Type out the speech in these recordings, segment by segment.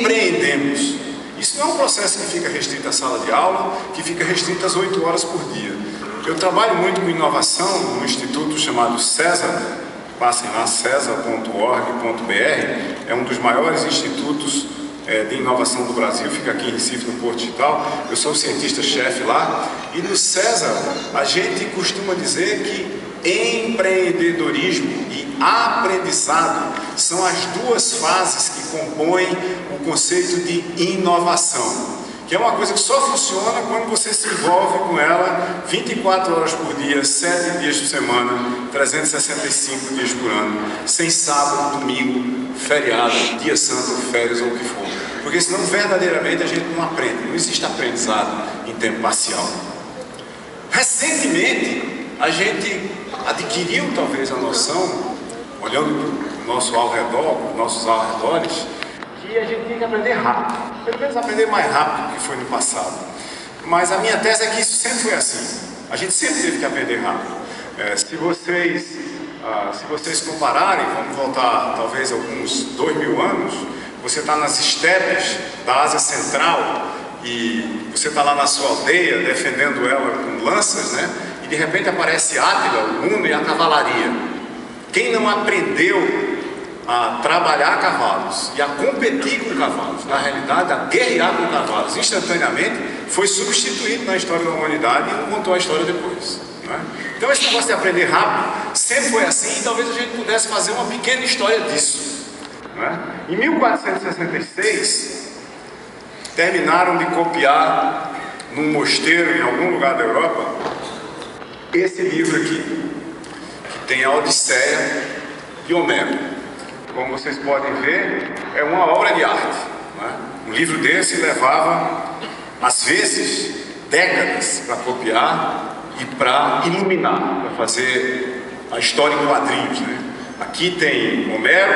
empreendemos. Isso não é um processo que fica restrito à sala de aula, que fica restrito às 8 horas por dia. Eu trabalho muito com inovação no instituto chamado César, passem lá, cesar.org.br, é um dos maiores institutos de inovação do Brasil, fica aqui em Recife, no Porto Digital. Eu sou cientista-chefe lá, e no César a gente costuma dizer que empreendedorismo e aprendizado são as duas fases que compõem o conceito de inovação, que é uma coisa que só funciona quando você se envolve com ela 24 horas por dia, 7 dias por semana, 365 dias por ano, sem sábado, domingo, feriado, dia santo, férias ou o que for. Porque senão verdadeiramente a gente não aprende, não existe aprendizado em tempo parcial. Recentemente a gente adquiriu talvez a noção, olhando para o nosso ao redor, para os nossos arredores, que a gente tinha que aprender rápido, pelo menos aprender mais rápido do que foi no passado. Mas a minha tese é que isso sempre foi assim, a gente sempre teve que aprender rápido. Se vocês compararem, vamos voltar talvez alguns 2000 anos, você está nas estepes da Ásia Central e você está lá na sua aldeia defendendo ela com lanças, né? E de repente aparece Átila, o Uno e a cavalaria. Quem não aprendeu a trabalhar cavalos e a competir com cavalos, na realidade a guerrear com cavalos instantaneamente, foi substituído na história da humanidade e não contou a história depois, né? Então esse negócio de aprender rápido sempre foi assim, e talvez a gente pudesse fazer uma pequena história disso, né? Em 1466 terminaram de copiar num mosteiro em algum lugar da Europa esse livro aqui, que tem a Odisseia de Homero. Como vocês podem ver, é uma obra de arte, né? Um livro desse levava, às vezes, décadas para copiar e para iluminar, para fazer a história em quadrinhos, né? Aqui tem Homero,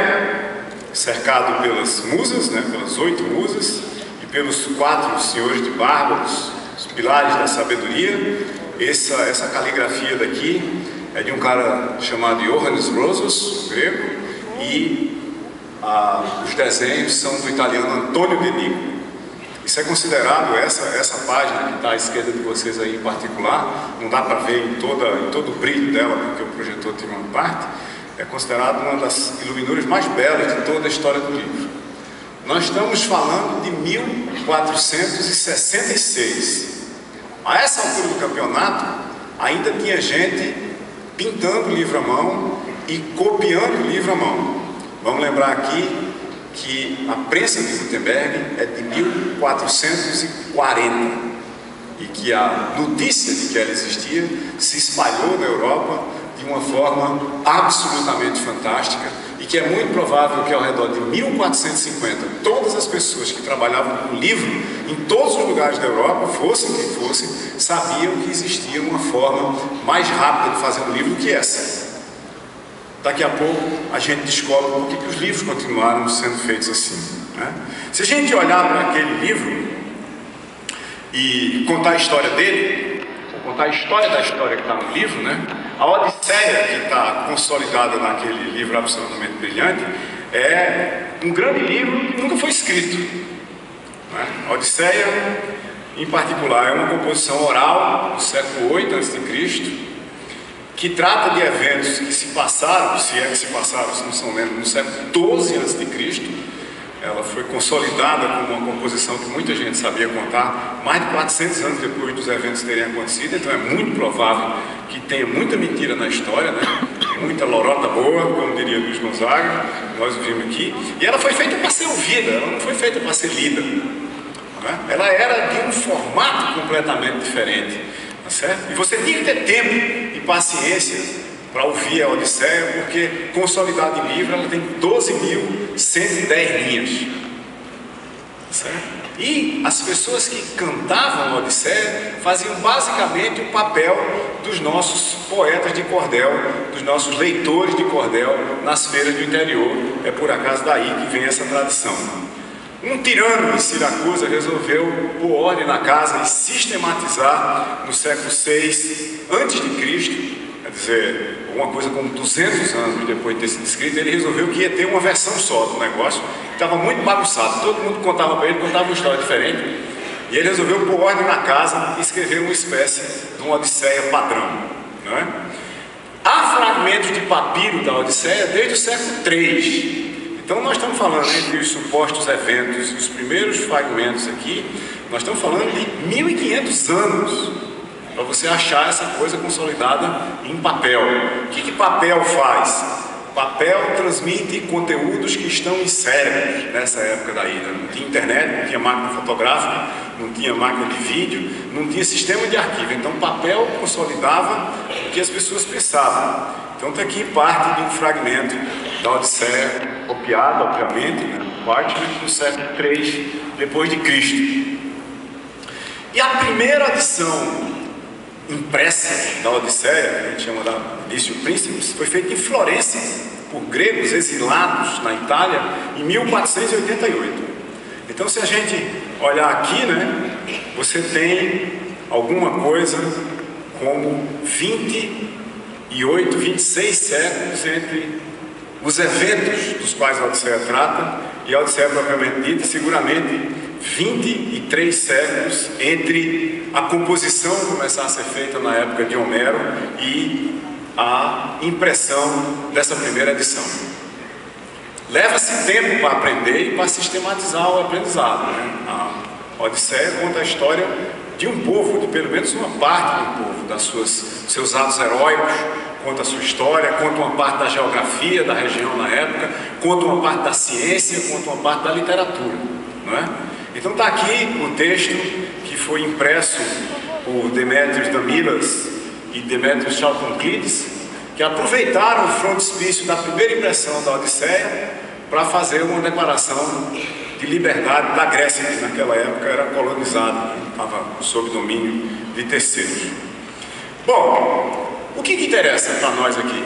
cercado pelas musas, né? Pelas 8 musas, e pelos 4 senhores de barba, os pilares da sabedoria. Essa caligrafia daqui é de um cara chamado Johannes Rosas, grego, e os desenhos são do italiano Antonio De Nico. Isso é considerado, essa página que está à esquerda de vocês aí em particular, não dá para ver em todo o brilho dela, porque o projetor tira uma parte, é considerado uma das iluminuras mais belas de toda a história do livro. Nós estamos falando de 1466. A essa altura do campeonato, ainda tinha gente pintando o livro à mão e copiando o livro à mão. Vamos lembrar aqui que a prensa de Gutenberg é de 1440 e que a notícia de que ela existia se espalhou na Europa de uma forma absolutamente fantástica, e que é muito provável que ao redor de 1450 todas as pessoas que trabalhavam com livro em todos os lugares da Europa, fossem quem fossem, sabiam que existia uma forma mais rápida de fazer um livro do que essa. Daqui a pouco a gente descobre por que os livros continuaram sendo feitos assim, né? Se a gente olhar para aquele livro e contar a história dele, ou contar a história da história que está no livro, né? A Odisseia, que está consolidada naquele livro absolutamente brilhante, é um grande livro que nunca foi escrito, né? A Odisseia, em particular, é uma composição oral do século 8 a.C., que trata de eventos que se passaram, se é que se passaram, se não são lembros, no século 12 a.C. Ela foi consolidada como uma composição que muita gente sabia contar, mais de 400 anos depois dos eventos terem acontecido, então é muito provável que tenha muita mentira na história, né? Muita lorota boa, como diria Luiz Gonzaga, nós vimos aqui, e ela foi feita para ser ouvida, ela não foi feita para ser lida, né? Ela era de um formato completamente diferente, tá certo? E você tinha que ter tempo e paciência para ouvir a Odisseia, porque consolidada em livro ela tem 12.110 linhas, certo? E as pessoas que cantavam a Odisseia faziam basicamente o papel dos nossos poetas de cordel, dos nossos leitores de cordel nas feiras do interior. É por acaso daí que vem essa tradição. Um tirano em Siracusa resolveu pôr ordem na casa e sistematizar no século VI a.C., quer dizer, alguma coisa como 200 anos depois de ter sido escrito, ele resolveu que ia ter uma versão só do negócio, que estava muito bagunçado, todo mundo contava para ele, contava uma história diferente, e ele resolveu pôr ordem na casa e escrever uma espécie de uma Odisseia padrão, não é? Há fragmentos de papiro da Odisseia desde o século III. Então nós estamos falando entre os supostos eventos e os primeiros fragmentos aqui, nós estamos falando de 1500 anos para você achar essa coisa consolidada em papel. O que papel faz? Papel transmite conteúdos que estão em cérebros nessa época daí, né? Não tinha internet, não tinha máquina fotográfica, não tinha máquina de vídeo, não tinha sistema de arquivo. Então papel consolidava o que as pessoas pensavam. Então está aqui parte de um fragmento da Odisseia, copiado, obviamente, né? Parte do século III depois de Cristo. E a primeira edição impressa da Odisseia, que a gente chama da Lício Príncipes, foi feita em Florença, por gregos exilados na Itália, em 1488. Então, se a gente olhar aqui, né, você tem alguma coisa como 28, 26 séculos entre os eventos dos quais a Odisseia trata e a Odisseia propriamente dita, seguramente 23 séculos entre a composição começar a ser feita na época de Homero e a impressão dessa primeira edição. Leva-se tempo para aprender e para sistematizar o aprendizado, né? A Odisseia conta a história de um povo, de pelo menos uma parte do povo, seus atos heróicos, conta a sua história, conta uma parte da geografia da região na época, conta uma parte da ciência, conta uma parte da literatura, não é? Então está aqui o texto que foi impresso por Demétrios Damilas e Demétrios Chalconclides, que aproveitaram o frontispício da primeira impressão da Odisseia para fazer uma declaração de liberdade da Grécia, que naquela época era colonizada, estava sob domínio de terceiros. Bom, o que interessa para nós aqui?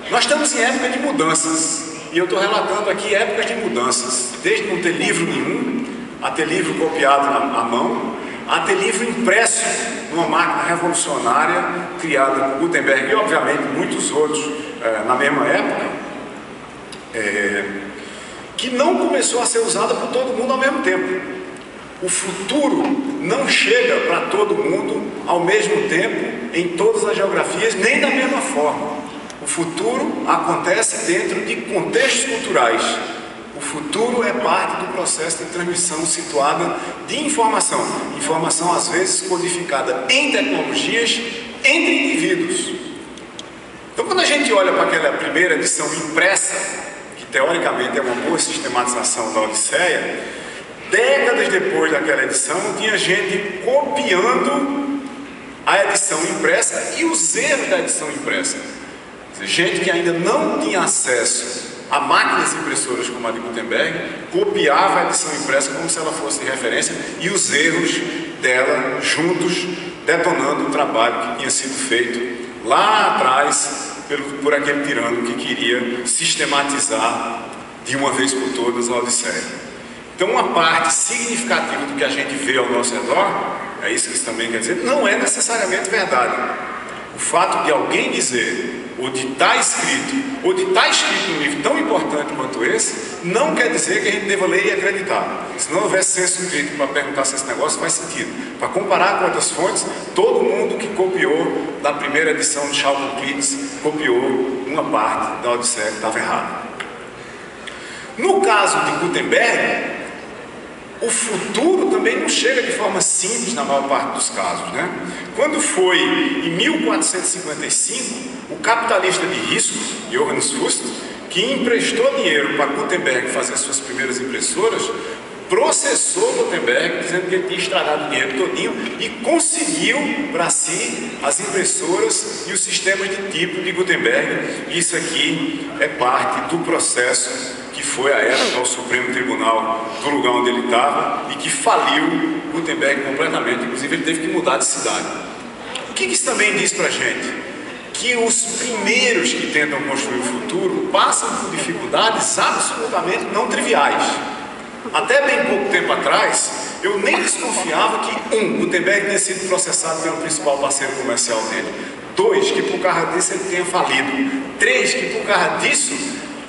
Nós estamos em época de mudanças, e eu estou relatando aqui épocas de mudanças, desde não ter livro nenhum, a ter livro copiado à mão, a ter livro impresso numa máquina revolucionária criada por Gutenberg e, obviamente, muitos outros na mesma época, que não começou a ser usada por todo mundo ao mesmo tempo. O futuro não chega para todo mundo ao mesmo tempo, em todas as geografias, nem da mesma forma. O futuro acontece dentro de contextos culturais. O futuro é parte do processo de transmissão situada de informação. Informação, às vezes, codificada em tecnologias entre indivíduos. Então, quando a gente olha para aquela primeira edição impressa, que teoricamente é uma boa sistematização da Odisseia, décadas depois daquela edição, tinha gente copiando a edição impressa e os erros da edição impressa. Quer dizer, gente que ainda não tinha acesso a máquinas impressoras como a de Gutenberg, copiava a edição impressa como se ela fosse de referência e os erros dela juntos, detonando o trabalho que tinha sido feito lá atrás por aquele tirano que queria sistematizar de uma vez por todas a Odisseia. Então, uma parte significativa do que a gente vê ao nosso redor, é isso que isso também quer dizer, não é necessariamente verdade. O fato de alguém dizer, ou de estar escrito num livro tão importante quanto esse, não quer dizer que a gente deva ler e acreditar. Se não houvesse senso crítico para perguntar se esse negócio faz sentido. Para comparar com outras fontes, todo mundo que copiou da primeira edição de Chalconclides copiou uma parte da Odisseia que estava errada. No caso de Gutenberg, o futuro também não chega de forma simples na maior parte dos casos, né? Quando foi em 1455, o capitalista de risco, Johannes Fust, que emprestou dinheiro para Gutenberg fazer suas primeiras impressoras, processou Gutenberg dizendo que ele tinha estragado o dinheiro todinho e conseguiu para si as impressoras e os sistemas de tipo de Gutenberg. Isso aqui é parte do processo que foi à época ao Supremo Tribunal do lugar onde ele estava e que faliu Gutenberg completamente, inclusive ele teve que mudar de cidade. O que isso também diz para a gente? Que os primeiros que tentam construir o futuro passam por dificuldades absolutamente não triviais. Até bem pouco tempo atrás, eu nem desconfiava que, Gutenberg tenha sido processado pelo principal parceiro comercial dele. 2, que por causa disso ele tenha falido. 3, que por causa disso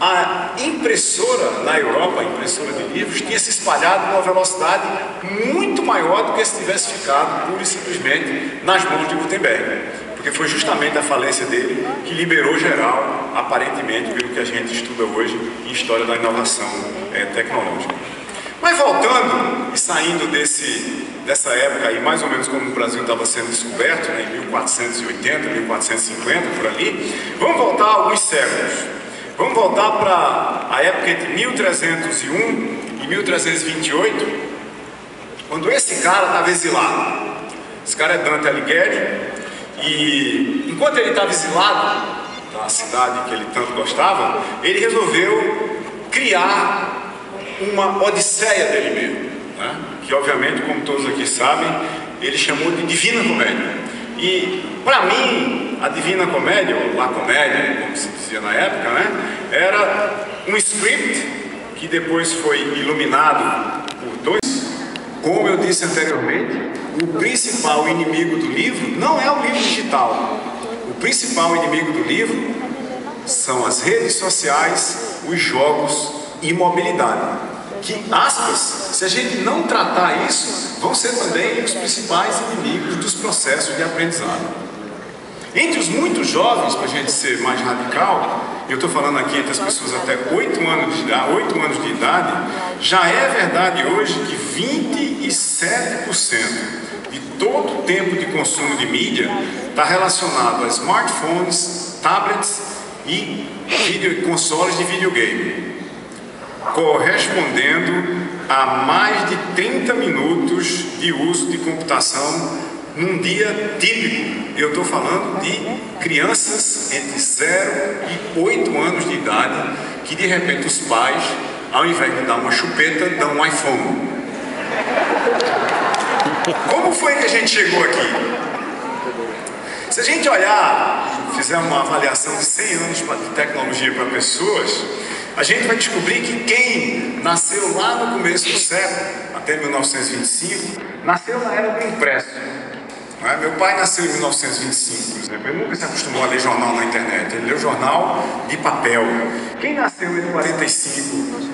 a impressora na Europa, a impressora de livros, tinha se espalhado com uma velocidade muito maior do que se tivesse ficado pura e simplesmente nas mãos de Gutenberg. Porque foi justamente a falência dele que liberou geral, aparentemente, pelo que a gente estuda hoje em História da Inovação Tecnológica. Mas voltando e saindo dessa época aí, mais ou menos como o Brasil estava sendo descoberto, né, em 1480, 1450, por ali, vamos voltar alguns séculos. Vamos voltar para a época entre 1301 e 1328, quando esse cara estava exilado. Esse cara é Dante Alighieri, e enquanto ele estava exilado da cidade que ele tanto gostava, ele resolveu criar uma odisseia dele mesmo, né? Que obviamente, como todos aqui sabem, ele chamou de Divina Comédia. E para mim, a Divina Comédia, ou La Comédia, como se dizia na época, né, era um script que depois foi iluminado por dois. Como eu disse anteriormente, o principal inimigo do livro não é o livro digital. O principal inimigo do livro são as redes sociais, os jogos e mobilidade. Que, aspas, se a gente não tratar isso, vão ser também os principais inimigos dos processos de aprendizado. Entre os muitos jovens, para a gente ser mais radical, eu estou falando aqui entre as pessoas até 8 anos de idade, já é verdade hoje que 27% de todo o tempo de consumo de mídia está relacionado a smartphones, tablets e consoles de videogame, correspondendo a mais de 30 minutos de uso de computação num dia típico. Eu estou falando de crianças entre 0 e 8 anos de idade, que de repente os pais, ao invés de dar uma chupeta, dão um iPhone. Como foi que a gente chegou aqui? Se a gente olhar, fizer uma avaliação de 100 anos de tecnologia para pessoas, a gente vai descobrir que quem nasceu lá no começo do século, até 1925, nasceu na era do impresso. Meu pai nasceu em 1925, por exemplo. Ele nunca se acostumou a ler jornal na internet. Ele leu jornal de papel. Quem nasceu entre 25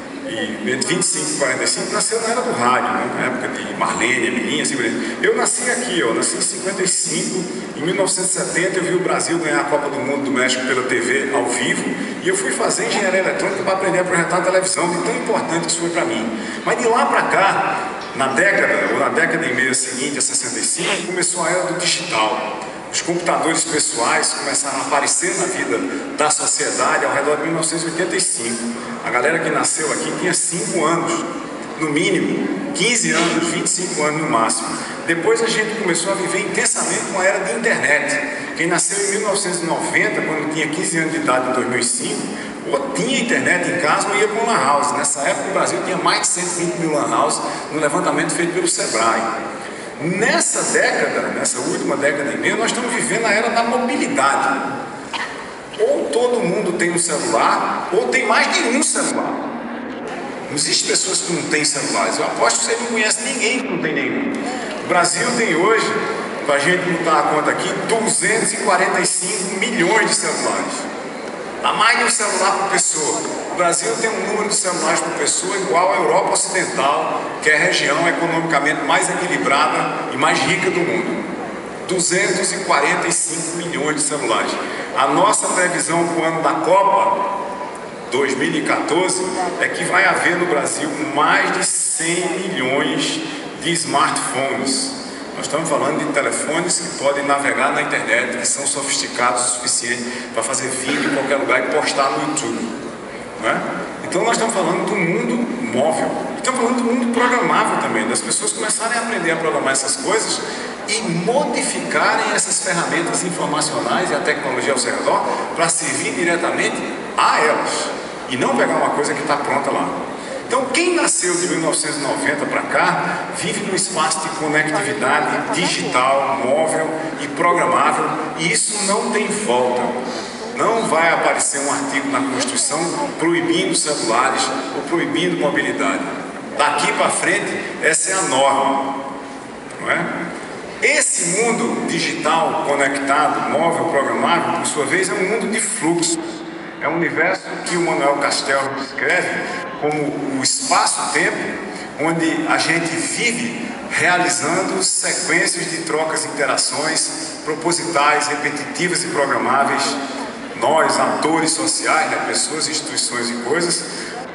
e 45 nasceu na era do rádio, né? Na época de Marlene, Emilinha, assim por exemplo. Eu nasci aqui, nasci em 55. Em 1970 eu vi o Brasil ganhar a Copa do Mundo do México pela TV ao vivo. E eu fui fazer engenharia eletrônica para aprender a projetar televisão, de tão importante que isso foi para mim. Mas de lá para cá, na década e meia seguinte, a 65, começou a era do digital. Os computadores pessoais começaram a aparecer na vida da sociedade ao redor de 1985. A galera que nasceu aqui tinha 5 anos, no mínimo, 15 anos, 25 anos no máximo. Depois a gente começou a viver intensamente uma era de internet. Quem nasceu em 1990, quando tinha 15 anos de idade, em 2005, ou tinha internet em casa ou ia para uma lan house. Nessa época o Brasil tinha mais de 120 mil lan house no levantamento feito pelo Sebrae. Nessa última década e meia, nós estamos vivendo a era da mobilidade. Ou todo mundo tem um celular, ou tem mais de um celular. Não existem pessoas que não têm celulares. Eu aposto que você não conhece ninguém que não tem nenhum. O Brasil tem hoje, para a gente botar a conta aqui, 245 milhões de celulares. Há mais de um celular por pessoa. O Brasil tem um número de celulares por pessoa igual à Europa Ocidental, que é a região economicamente mais equilibrada e mais rica do mundo. 245 milhões de celulares. A nossa previsão para o ano da Copa 2014 é que vai haver no Brasil mais de 100 milhões de smartphones. Nós estamos falando de telefones que podem navegar na internet, que são sofisticados o suficiente para fazer vídeo em qualquer lugar e postar no YouTube. Não é? Então nós estamos falando do mundo móvel. Estamos falando do mundo programável também, das pessoas começarem a aprender a programar essas coisas e modificarem essas ferramentas informacionais e a tecnologia ao seu redor para servir diretamente a elas e não pegar uma coisa que está pronta lá. Então, quem nasceu de 1990 para cá, vive num espaço de conectividade digital, móvel e programável, e isso não tem volta. Não vai aparecer um artigo na Constituição proibindo celulares ou proibindo mobilidade. Daqui para frente, essa é a norma. Não é? Esse mundo digital, conectado, móvel, programável, por sua vez, é um mundo de fluxos. É um universo que o Manuel Castells descreve como o espaço-tempo, onde a gente vive realizando sequências de trocas e interações propositais, repetitivas e programáveis. Nós, atores sociais, né, pessoas, instituições e coisas,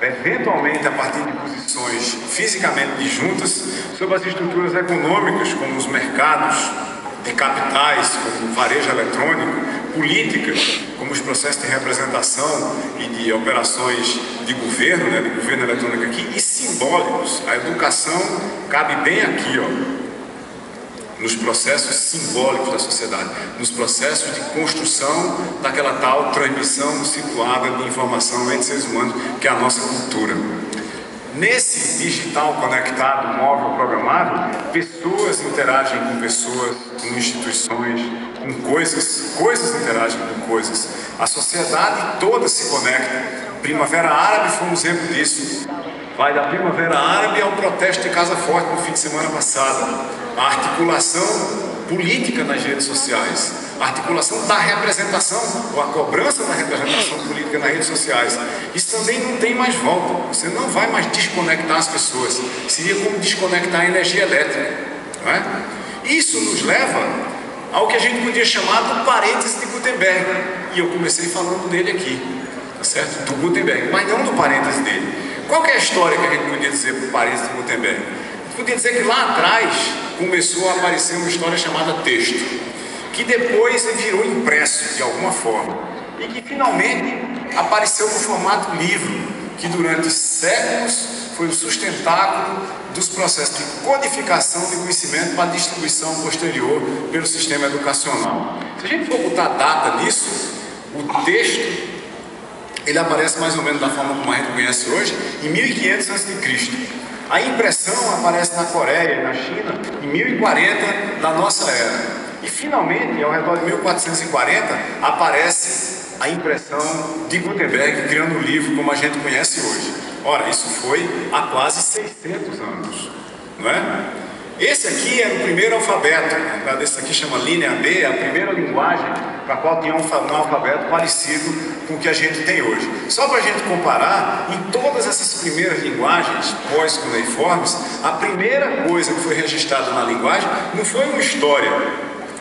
eventualmente a partir de posições fisicamente disjuntas, sobre as estruturas econômicas, como os mercados de capitais, como o varejo eletrônico, políticas, como os processos de representação e de operações de governo, né, de governo eletrônico aqui, e simbólicos. A educação cabe bem aqui, ó, nos processos simbólicos da sociedade, nos processos de construção daquela tal transmissão situada de informação entre seres humanos, que é a nossa cultura. Nesse digital conectado, móvel, programável, pessoas interagem com pessoas, com instituições, com coisas, coisas interagem com coisas. A sociedade toda se conecta. Primavera Árabe foi um exemplo disso. Vai da Primavera Árabe ao protesto de Casa Forte no fim de semana passado. A articulação política nas redes sociais, a articulação da representação, ou a cobrança da representação política nas redes sociais. Isso também não tem mais volta. Você não vai mais desconectar as pessoas. Seria como desconectar a energia elétrica, não é? Isso nos leva ao que a gente podia chamar do parêntese de Gutenberg. E eu comecei falando dele aqui, tá certo? Do Gutenberg, mas não do parêntese dele. Qual que é a história que a gente podia dizer por parêntese de Gutenberg? Podia dizer que lá atrás começou a aparecer uma história chamada texto, que depois virou impresso de alguma forma e que finalmente apareceu no formato livro, que durante séculos foi o sustentáculo dos processos de codificação de conhecimento para distribuição posterior pelo sistema educacional. Se a gente for botar data nisso, o texto ele aparece mais ou menos da forma como a gente conhece hoje, em 1500 a.C. A impressão aparece na Coreia e na China em 1040 da nossa era. E finalmente, ao redor de 1440, aparece a impressão de Gutenberg criando o livro como a gente conhece hoje. Ora, isso foi há quase 600 anos, não é? Esse aqui era o primeiro alfabeto, esse aqui chama Linea B, a primeira linguagem para a qual tinha um alfabeto parecido com o que a gente tem hoje. Só para a gente comparar, em todas essas primeiras linguagens pós-cuneiformes, a primeira coisa que foi registrada na linguagem não foi uma história,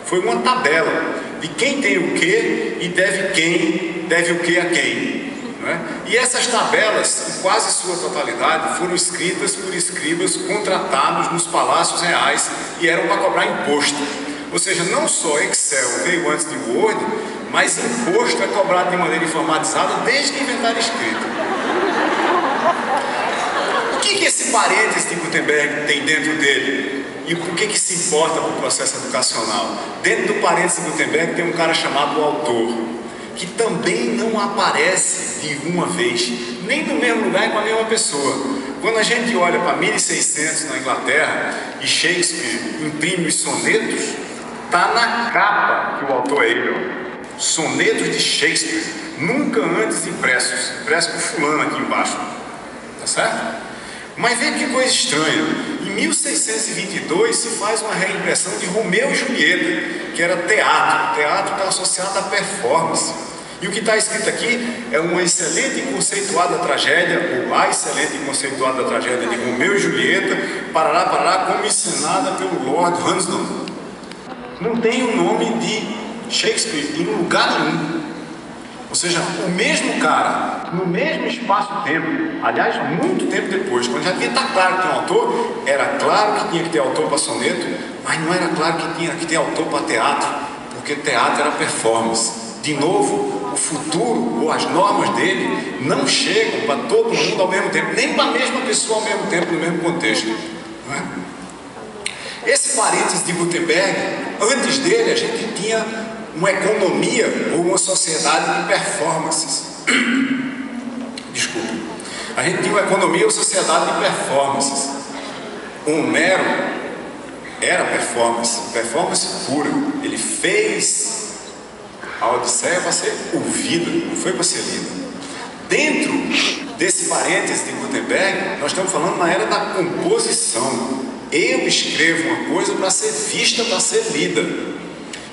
foi uma tabela de quem tem o que e deve o que a quem. E essas tabelas, em quase sua totalidade, foram escritas por escribas contratados nos palácios reais e eram para cobrar imposto. Ou seja, não só Excel veio antes de Word, mas imposto é cobrado de maneira informatizada desde que inventaram escrita. O que esse parêntese de Gutenberg tem dentro dele? E por que se importa com o processo educacional? Dentro do parêntese de Gutenberg tem um cara chamado autor, que também não aparece de uma vez, nem no mesmo lugar e com a mesma pessoa. Quando a gente olha para 1600 na Inglaterra e Shakespeare imprime os sonetos, está na capa que o autor é ele, ó. Sonetos de Shakespeare, nunca antes impressos por fulano aqui embaixo, tá certo? Mas veja que coisa estranha, em 1622 se faz uma reimpressão de Romeu e Julieta, que era teatro. O teatro está associado à performance. E o que está escrito aqui é uma excelente e conceituada tragédia, ou a excelente e conceituada tragédia de Romeu e Julieta, parará, como encenada pelo Lord Hunsdon. Não tem o nome de Shakespeare em lugar nenhum. Ou seja, o mesmo cara, no mesmo espaço-tempo, aliás, muito tempo depois, quando já devia estar claro que tinha um autor, era claro que tinha que ter autor para soneto, mas não era claro que tinha que ter autor para teatro, porque teatro era performance. De novo, o futuro ou as normas dele não chegam para todo mundo ao mesmo tempo, nem para a mesma pessoa ao mesmo tempo, no mesmo contexto. Não é? Esse parênteses de Gutenberg, antes dele a gente tinha uma economia ou uma sociedade de performances. Desculpa. A gente tinha uma economia ou sociedade de performances. Homero era performance pura. Ele fez a Odisseia para ser ouvida, não foi para ser lida. Dentro desse parêntese de Gutenberg, nós estamos falando na era da composição. Eu escrevo uma coisa para ser vista, para ser lida.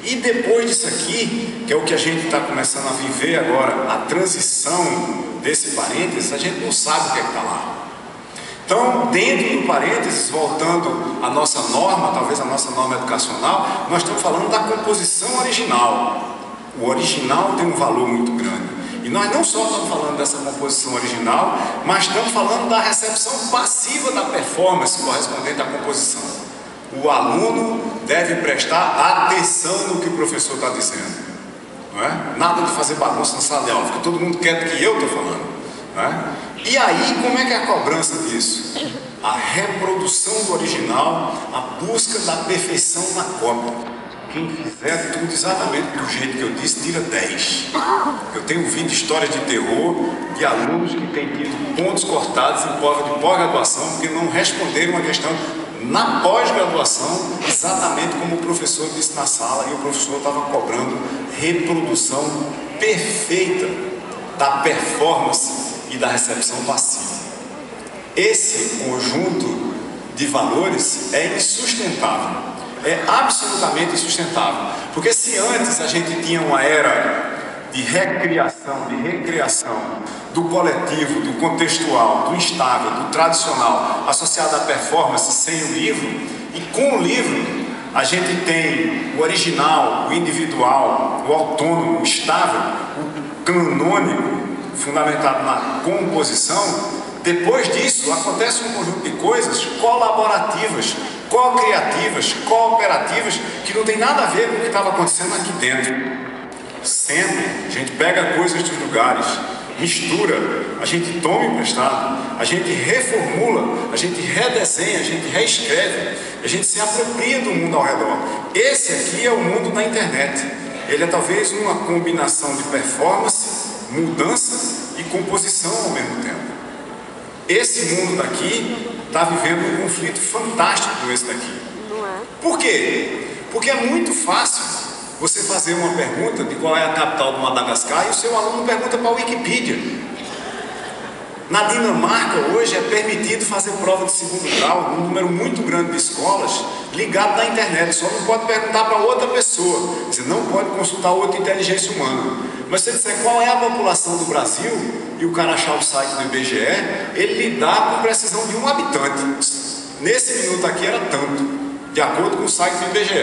E depois disso aqui, que é o que a gente está começando a viver agora, a transição desse parênteses, a gente não sabe o que é que está lá. Então, dentro do parênteses, voltando à nossa norma, talvez a nossa norma educacional, nós estamos falando da composição original. O original tem um valor muito grande. E nós não só estamos falando dessa composição original, mas estamos falando da recepção passiva da performance correspondente à composição. O aluno deve prestar atenção no que o professor está dizendo. Não é? Nada de fazer bagunça na sala de aula, porque todo mundo quer do que eu estou falando. Não é? E aí, como é que é a cobrança disso? A reprodução do original, a busca da perfeição na cópia. Quem fizer tudo exatamente do jeito que eu disse, tira 10. Eu tenho ouvido histórias de terror de alunos que têm tido pontos cortados em prova de pós-graduação porque não responderam uma questão na pós-graduação exatamente como o professor disse na sala, e o professor estava cobrando reprodução perfeita da performance e da recepção passiva. Esse conjunto de valores é insustentável. É absolutamente insustentável, porque se antes a gente tinha uma era de recriação, de recreação do coletivo, do contextual, do instável, do tradicional, associado à performance sem o livro, e com o livro a gente tem o original, o individual, o autônomo, o estável, o canônico, fundamentado na composição. Depois disso acontece um conjunto de coisas colaborativas, co-criativas, cooperativas, que não tem nada a ver com o que estava acontecendo aqui dentro. Sempre a gente pega coisas dos lugares, mistura, a gente toma emprestado, a gente reformula, a gente redesenha, a gente reescreve, a gente se apropria do mundo ao redor. Esse aqui é o mundo da internet. Ele é talvez uma combinação de performance, mudança e composição ao mesmo tempo. Esse mundo daqui está vivendo um conflito fantástico com esse daqui. Por quê? Porque é muito fácil você fazer uma pergunta de qual é a capital do Madagascar e o seu aluno pergunta para a Wikipedia. Na Dinamarca hoje é permitido fazer prova de segundo grau num número muito grande de escolas ligado na internet. Só não pode perguntar para outra pessoa. Você não pode consultar outra inteligência humana. Mas se você disser qual é a população do Brasil e o cara achar o site do IBGE, ele lhe dá com precisão de um habitante. Nesse minuto aqui era tanto, de acordo com o site do IBGE.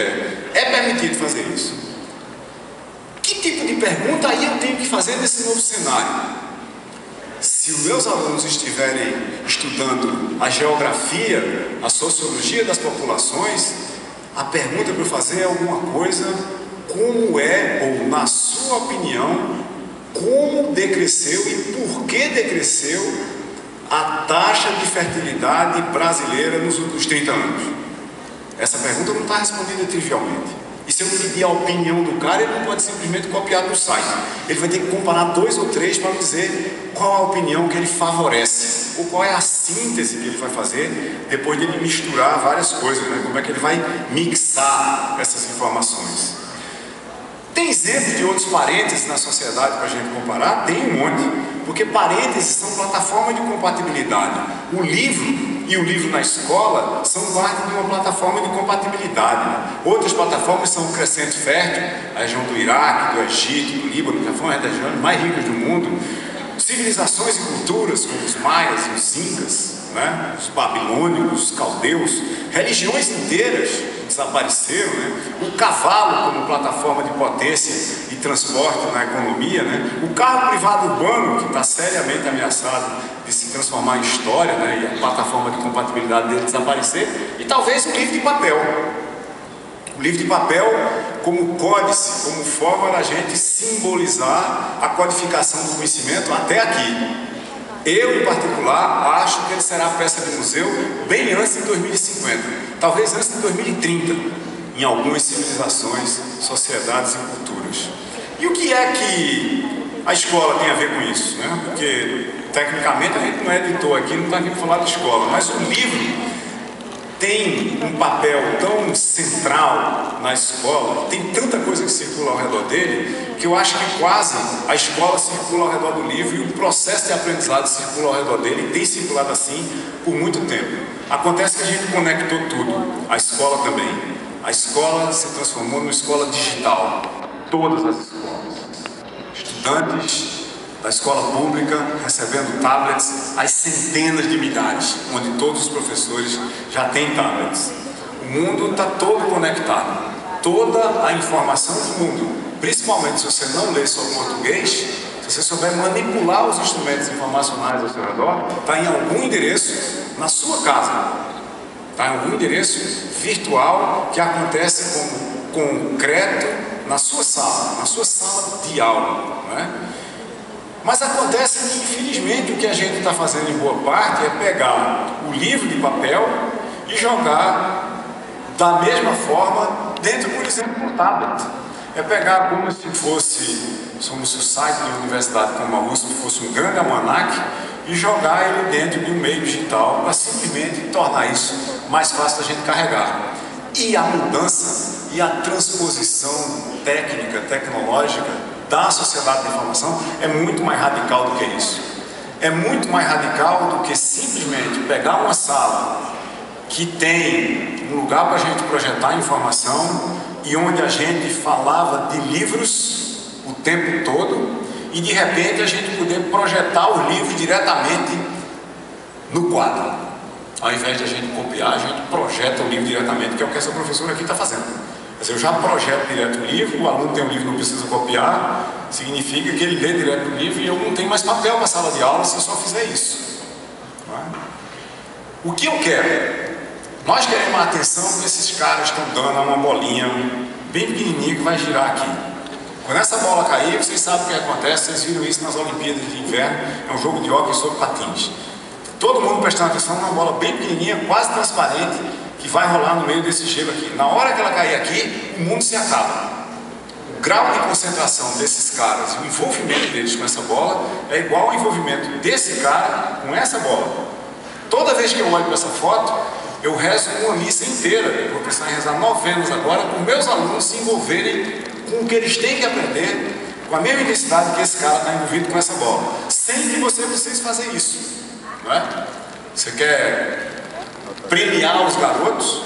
É permitido fazer isso. Que tipo de pergunta aí eu tenho que fazer nesse novo cenário? Se os meus alunos estiverem estudando a geografia, a sociologia das populações, a pergunta para eu fazer é alguma coisa: como é, ou na sua opinião, como decresceu e por que decresceu a taxa de fertilidade brasileira nos últimos 30 anos? Essa pergunta não está respondida trivialmente. E se eu pedir a opinião do cara, ele não pode simplesmente copiar do site. Ele vai ter que comparar 2 ou 3 para dizer qual a opinião que ele favorece, ou qual é a síntese que ele vai fazer depois de ele misturar várias coisas, né? Como é que ele vai mixar essas informações. Tem exemplo de outros parênteses na sociedade para a gente comparar? Tem um monte, porque parênteses são plataformas de compatibilidade. O livro e o livro na escola são parte de uma plataforma de compatibilidade. Outras plataformas são o Crescente Fértil, a região do Iraque, do Egito, do Líbano, que foram as regiões mais ricas do mundo. Civilizações e culturas como os maias e os incas, né? Os babilônicos, os caldeus, religiões inteiras desapareceram, né? O cavalo como plataforma de potência e transporte na economia, né? O carro privado urbano, que está seriamente ameaçado de se transformar em história, né? E a plataforma de compatibilidade dele desaparecer, e talvez o livro de papel. O livro de papel como códice, como forma da gente simbolizar a codificação do conhecimento até aqui. Eu, em particular, acho que ele será peça de museu bem antes de 2050, talvez antes de 2030, em algumas civilizações, sociedades e culturas. E o que é que a escola tem a ver com isso, né? Porque, tecnicamente, a gente não é editor aqui, não está aqui para falar de escola, mas o livro tem um papel tão central na escola, tem tanta coisa que circula ao redor dele, que eu acho que quase a escola circula ao redor do livro e o processo de aprendizado circula ao redor dele, e tem circulado assim por muito tempo. Acontece que a gente conectou tudo, a escola também. A escola se transformou numa escola digital, todas as escolas. Estudantes da escola pública recebendo tablets, as centenas de milhares, onde todos os professores já têm tablets. O mundo está todo conectado, toda a informação do mundo, principalmente se você não lê só português, se você souber manipular os instrumentos informacionais ao seu redor, está em algum endereço na sua casa, está em algum endereço virtual que acontece como concreto na sua sala de aula, não é? Mas acontece que, infelizmente, o que a gente está fazendo em boa parte é pegar o livro de papel e jogar da mesma forma dentro, por exemplo, do tablet. É pegar como se o site de uma universidade como a USP fosse um grande almanaque e jogar ele dentro de um meio digital para simplesmente tornar isso mais fácil da gente carregar. E a mudança e a transposição técnica, tecnológica da sociedade da informação é muito mais radical do que isso. É muito mais radical do que simplesmente pegar uma sala que tem um lugar para a gente projetar informação e onde a gente falava de livros o tempo todo e de repente a gente poder projetar os livros diretamente no quadro. Ao invés de a gente copiar, a gente projeta o livro diretamente, que é o que essa professora aqui está fazendo. Mas eu já projeto direto o livro, o aluno tem um livro, não precisa copiar, significa que ele lê direto o livro e eu não tenho mais papel na sala de aula se eu só fizer isso. Não é? O que eu quero? Nós queremos a atenção que esses caras estão dando a uma bolinha bem pequenininha que vai girar aqui. Quando essa bola cair, vocês sabem o que acontece, vocês viram isso nas Olimpíadas de Inverno, é um jogo de hóquei sobre patins. Todo mundo prestando atenção numa bola bem pequenininha, quase transparente, que vai rolar no meio desse gelo aqui. Na hora que ela cair aqui, o mundo se acaba. O grau de concentração desses caras, o envolvimento deles com essa bola, é igual ao envolvimento desse cara com essa bola. Toda vez que eu olho para essa foto, eu rezo uma missa inteira. Eu vou pensar em rezar novenas agora, para os meus alunos se envolverem com o que eles têm que aprender, com a mesma intensidade que esse cara está envolvido com essa bola. Sem que você precise fazer isso. Não é? Você quer premiar os garotos,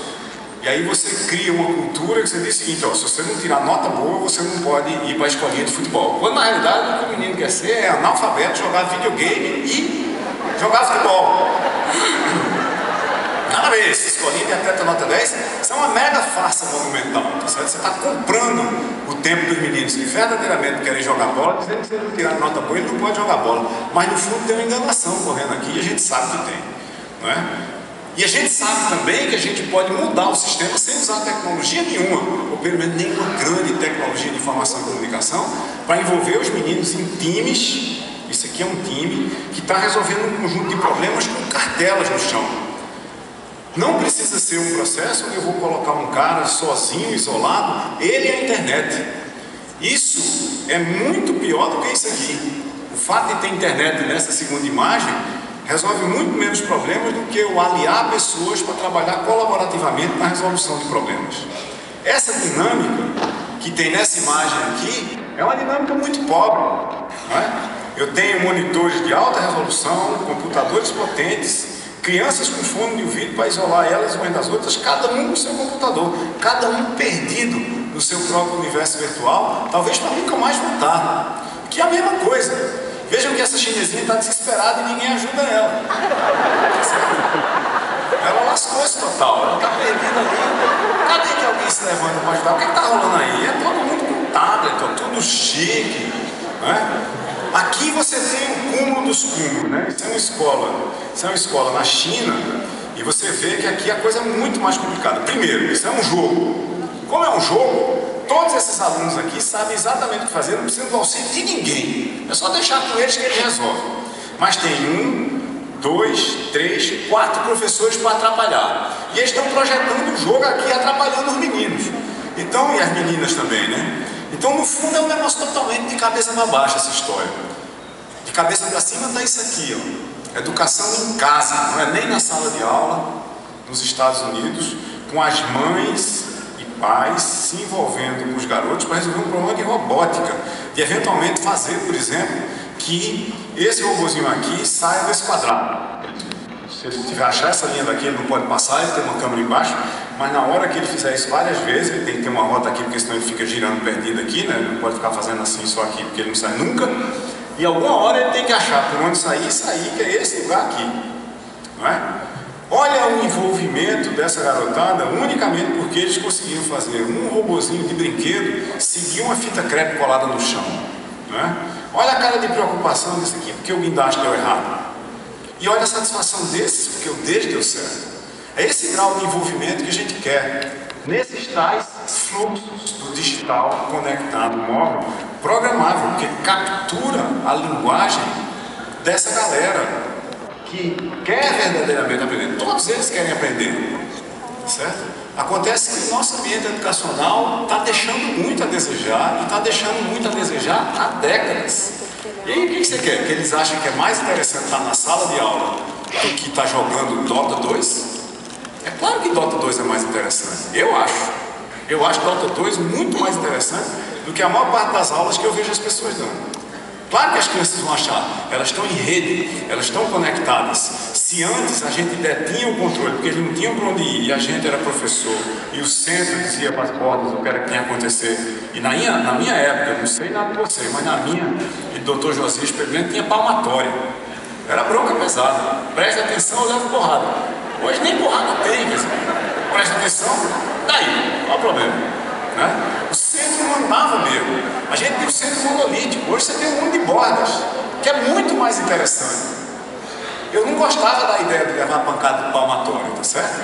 e aí você cria uma cultura que você diz o seguinte, ó, se você não tirar nota boa, você não pode ir para a escolinha de futebol. Quando na realidade o que o menino quer ser é analfabeto, jogar videogame e jogar futebol. Nada a ver, essa escolinha de atleta nota 10, isso é uma mega farsa monumental, tá certo? Você está comprando o tempo dos meninos que verdadeiramente querem jogar bola, dizendo que se ele não tirar nota boa, ele não pode jogar bola. Mas no fundo tem uma enganação correndo aqui e a gente sabe que tem, não é? E a gente sabe também que a gente pode mudar o sistema sem usar tecnologia nenhuma, ou pelo menos nenhuma grande tecnologia de informação e comunicação, para envolver os meninos em times. Isso aqui é um time que está resolvendo um conjunto de problemas com cartelas no chão. Não precisa ser um processo onde eu vou colocar um cara sozinho, isolado, ele e a internet. Isso é muito pior do que isso aqui. O fato de ter internet nessa segunda imagem resolve muito menos problemas do que eu aliar pessoas para trabalhar colaborativamente na resolução de problemas. Essa dinâmica que tem nessa imagem aqui é uma dinâmica muito pobre, não é? Eu tenho monitores de alta resolução, computadores potentes, crianças com fone de ouvido para isolar elas umas das outras, cada um no seu computador, cada um perdido no seu próprio universo virtual, talvez para nunca mais voltar, que é a mesma coisa. Vejam que essa chinesinha está desesperada e ninguém ajuda ela. Ela lascou-se total, ela está perdida ali. Cadê que alguém se levanta para ajudar? O que está rolando aí? É todo mundo com tablet, tudo chique, né? Aqui você tem o cúmulo dos cúmulos, né? Isso é uma escola na China, e você vê que aqui a coisa é muito mais complicada. Primeiro, isso é um jogo. Como é um jogo, todos esses alunos aqui sabem exatamente o que fazer, não precisam do auxílio de ninguém. É só deixar com eles que eles resolvem. Mas tem 1, 2, 3, 4 professores para atrapalhar. E eles estão projetando o jogo aqui, atrapalhando os meninos. Então, e as meninas também, né? Então, no fundo, é um negócio totalmente de cabeça para baixo essa história. De cabeça para cima está isso aqui, ó. Educação em casa, não é nem na sala de aula, nos Estados Unidos, com as mães e pais se envolvendo com os garotos para resolver um problema de robótica, de eventualmente fazer, por exemplo, que esse robozinho aqui saia desse quadrado. Se ele tiver achar essa linha daqui, ele não pode passar, ele tem uma câmera embaixo, mas na hora que ele fizer isso várias vezes, ele tem que ter uma rota aqui, porque senão ele fica girando perdido aqui, né? Ele não pode ficar fazendo assim só aqui, porque ele não sai nunca. E alguma hora ele tem que achar por onde sair, que é esse lugar aqui, não é? Olha o envolvimento dessa garotada unicamente porque eles conseguiram fazer um robozinho de brinquedo seguir uma fita crepe colada no chão, não é? Olha a cara de preocupação desse aqui, porque o guindaste deu errado. E olha a satisfação desses, porque o deles deu certo. É esse grau de envolvimento que a gente quer nesses tais fluxos do digital conectado móvel programável, que captura a linguagem dessa galera que quer verdadeiramente aprender. Todos eles querem aprender, certo? Acontece que o nosso ambiente educacional está deixando muito a desejar, e está deixando muito a desejar há décadas. E aí, o que você quer? Que eles acham que é mais interessante estar na sala de aula do que estar jogando Dota 2? É claro que Dota 2 é mais interessante. Eu acho. Eu acho Dota 2 muito mais interessante do que a maior parte das aulas que eu vejo as pessoas dando. Claro que as crianças vão achar, elas estão em rede, elas estão conectadas. Se antes a gente detinha o controle, porque eles não tinham para onde ir, e a gente era professor, e o centro dizia para as bordas o que era que tinha que acontecer. E na minha época, eu não sei nada de você, mas na minha, e do Dr. José Experimento, tinha palmatória. Era bronca pesada. Preste atenção, eu levo porrada. Hoje nem porrada tem, quer dizer, preste atenção, daí, qual o problema? Né? O centro mandava mesmo. A gente tem o centro monolítico. Hoje você tem um mundo de bordas, que é muito mais interessante. Eu não gostava da ideia de levar pancada de palmatório, tá certo?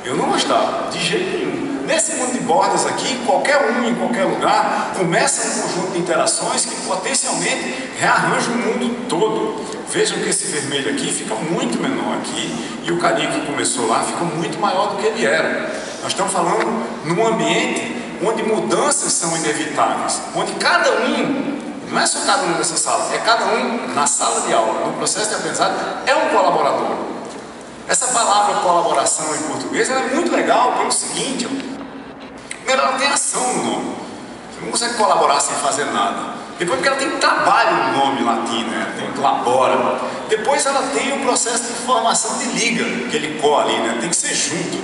Eu não gostava, de jeito nenhum. Nesse mundo de bordas aqui, qualquer um, em qualquer lugar, começa um conjunto de interações que potencialmente rearranja o mundo todo. Vejam que esse vermelho aqui fica muito menor aqui, e o carinha que começou lá fica muito maior do que ele era. Nós estamos falando num ambiente onde mudanças são inevitáveis, onde cada um, não é só cada um nessa sala, é cada um na sala de aula, no processo de aprendizagem, é um colaborador. Essa palavra colaboração em português ela é muito legal pelo seguinte: primeiro, ela tem ação no nome. Você não consegue colaborar sem fazer nada. Depois, porque ela tem trabalho no nome latino, né? Tem labora. Depois, ela tem o processo de formação de liga, que ele cola ali, né? Tem que ser junto,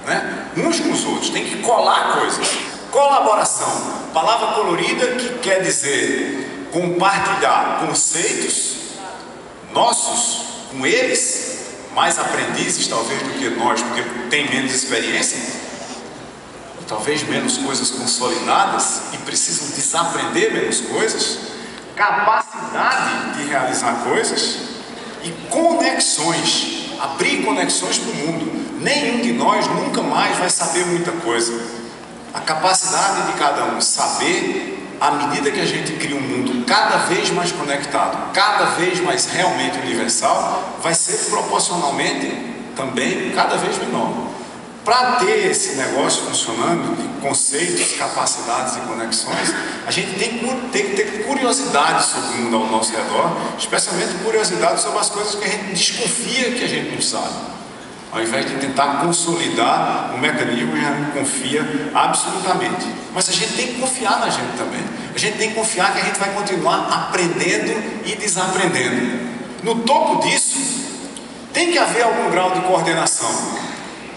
né? Uns com os outros, tem que colar coisas. Colaboração, palavra colorida que quer dizer compartilhar conceitos nossos com eles, mais aprendizes talvez do que nós, porque tem menos experiência, e talvez menos coisas consolidadas e precisam desaprender menos coisas, capacidade de realizar coisas e conexões, abrir conexões para o mundo. Nenhum de nós nunca mais vai saber muita coisa. A capacidade de cada um saber, à medida que a gente cria um mundo cada vez mais conectado, cada vez mais realmente universal, vai ser proporcionalmente também cada vez menor. Para ter esse negócio funcionando, de conceitos, capacidades e conexões, a gente tem que ter curiosidade sobre o mundo ao nosso redor, especialmente curiosidade sobre as coisas que a gente desconfia que a gente não sabe. Ao invés de tentar consolidar um mecanismo que a gente confia absolutamente. Mas a gente tem que confiar na gente também. A gente tem que confiar que a gente vai continuar aprendendo e desaprendendo. No topo disso, tem que haver algum grau de coordenação.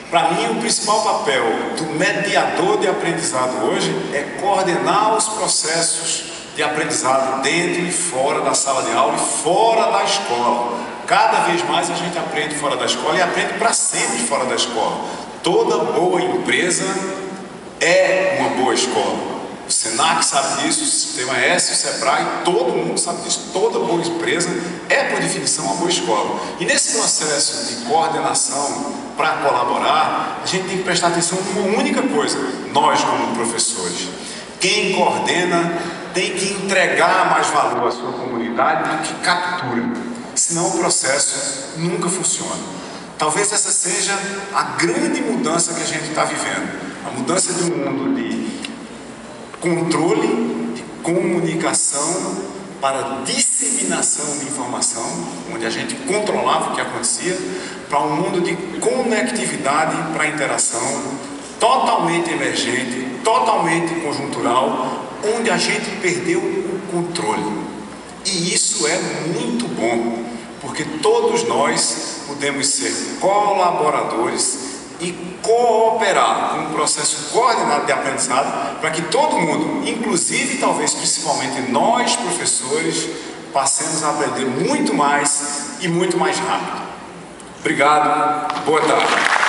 Para mim, o principal papel do mediador de aprendizado hoje é coordenar os processos de aprendizado dentro e fora da sala de aula e fora da escola. Cada vez mais a gente aprende fora da escola e aprende para sempre fora da escola. Toda boa empresa é uma boa escola. O Senac sabe disso, o Sistema S, o Sebrae, todo mundo sabe disso. Toda boa empresa é, por definição, uma boa escola. E nesse processo de coordenação para colaborar, a gente tem que prestar atenção numa única coisa, nós como professores. Quem coordena tem que entregar mais valor à sua comunidade do que captura. Senão o processo nunca funciona. Talvez essa seja a grande mudança que a gente está vivendo. A mudança de um mundo de controle, de comunicação, para disseminação de informação, onde a gente controlava o que acontecia, para um mundo de conectividade para interação, totalmente emergente, totalmente conjuntural, onde a gente perdeu o controle. E isso é muito bom, porque todos nós podemos ser colaboradores e cooperar com um processo coordenado de aprendizado para que todo mundo, inclusive talvez principalmente nós professores, passemos a aprender muito mais e muito mais rápido. Obrigado, boa tarde.